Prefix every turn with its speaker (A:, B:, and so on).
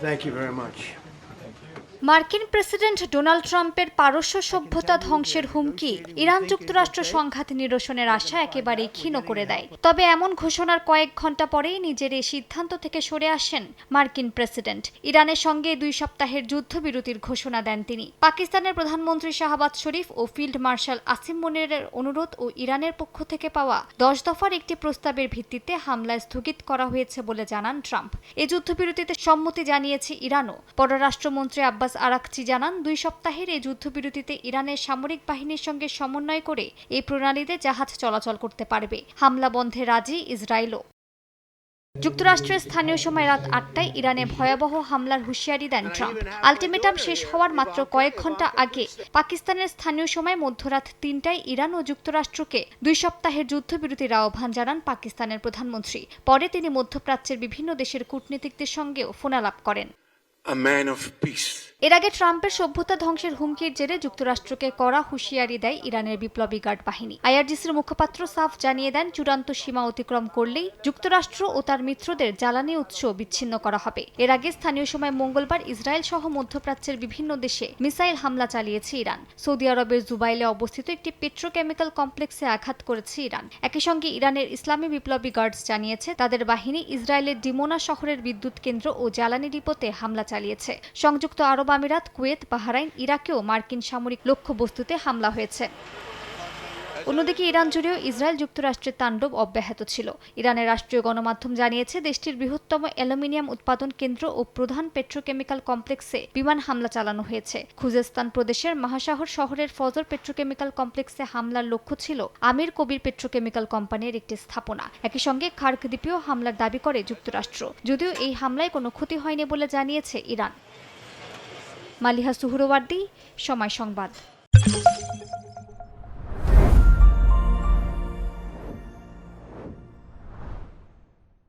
A: Thank you very much.
B: মার্কিন president Donald ট্রাম্পের পারস্য সভ্যতা ধ্বংসের হুমকি ইরান যুক্তরাষ্ট্র সংঘাত নিরসনের আশা একেবারেই ক্ষীণ করে দেয়। তবে এমন ঘোষণার কয়েক ঘন্টা পরেই নিজের এই সিদ্ধান্ত থেকে সরে আসেন মার্কিন প্রেসিডেন্ট। ইরানের সঙ্গে 2 সপ্তাহের যুদ্ধবিরতির ঘোষণা দেন তিনি। পাকিস্তানের প্রধানমন্ত্রী শাহবাজ শরীফ ও ফিল্ড মার্শাল আসিম মুনিরের অনুরোধ ও ইরানের পক্ষ থেকে পাওয়া 10 দফার একটি প্রস্তাবের ভিত্তিতে হামলা স্থগিত করা হয়েছে বলে জানান ট্রাম্প। এই যুদ্ধবিরতিতে সম্মতি জানিয়েছে ইরানও। পররাষ্ট্রমন্ত্রী আব্বাস আরাকচি জানান 2 সপ্তাহের এই যুদ্ধবিরতিতে ইরানের সামরিক বাহিনীর সঙ্গে সমন্বয় করে এই প্রণালীতে জাহাজ চলাচল করতে পারবে। হামলা বন্ধে রাজি ইসরায়েলও। যুক্তরাষ্ট্রের স্থানীয় সময় রাত 8টায় ইরানে ভয়াবহ হামলার হুঁশিয়ারি দেন ট্রাম্প। আলটিমেটাম শেষ হওয়ার মাত্র কয়েক ঘন্টা আগে পাকিস্তানের স্থানীয় সময় মধ্যরাত 3টায় ইরান ও যুক্তরাষ্ট্রকে 2 সপ্তাহের যুদ্ধবিরতির আহ্বান জানান পাকিস্তানের প্রধানমন্ত্রী। পরে তিনি মধ্যপ্রাচ্যের বিভিন্ন দেশের কূটনীতিকদের সঙ্গেও ফোনালাপ করেন।
A: A man of peace.
B: এর আগে ট্রাম্পের সভ্যতা ধ্বংসের হুমকির জেরে যুক্তরাষ্ট্রকে কড়া হুঁশিয়ারি দেয় ইরানের বিপ্লবী গার্ড বাহিনী। আইআরজিসির মুখপাত্র সাফ জানিয়ে দেন, চূড়ান্ত সীমা অতিক্রম করলেই যুক্তরাষ্ট্র ও তার মিত্রদের জ্বালানি উৎস বিচ্ছিন্ন করা হবে। এর আগে স্থানীয় সময় মঙ্গলবার ইসরায়েল সহ মধ্যপ্রাচ্যের বিভিন্ন দেশে মিসাইল হামলা চালিয়েছে ইরান। সৌদি আরবের জুবাইলে অবস্থিত একটি পেট্রোকেমিক্যাল কমপ্লেক্সে আঘাত করেছে ইরান। একই সঙ্গে ইরানের ইসলামী বিপ্লবী গার্ডস জানিয়েছে, তাদের বাহিনী ইসরায়েলের ডিমোনা শহরের বিদ্যুৎ কেন্দ্র ও জ্বালানি ডিপোতে হামলা চালিয়েছে। সংযুক্ত আরব আমিরাত, কুয়েত, বাহরাইন, ইরাকেও মার্কিন সামরিক লক্ষ্যবস্তুতে হামলা হয়েছে। অন্যদিকে ইরান জুড়েও ইসরায়েল যুক্তরাষ্ট্রের তাণ্ডব অব্যাহত ছিল। ইরানের রাষ্ট্রীয় গণমাধ্যম জানিয়েছে, দেশটির বৃহত্তম অ্যালুমিনিয়াম উৎপাদন কেন্দ্র ও প্রধান পেট্রোকেমিক্যাল কমপ্লেক্সে বিমান হামলা চালানো হয়েছে। খুজেস্তান প্রদেশের মাহাশাহর শহরের ফজর পেট্রোকেমিক্যাল কমপ্লেক্সে হামলার লক্ষ্য ছিল আমির কবির পেট্রোকেমিক্যাল কোম্পানির একটি স্থাপনা। একই সঙ্গে খার্ক দ্বীপেও হামলার দাবি করে যুক্তরাষ্ট্র, যদিও এই হামলায় কোনো ক্ষতি হয়নি বলে জানিয়েছে ইরান। মালিহা সুহরওয়ার্দী, সময় সংবাদ।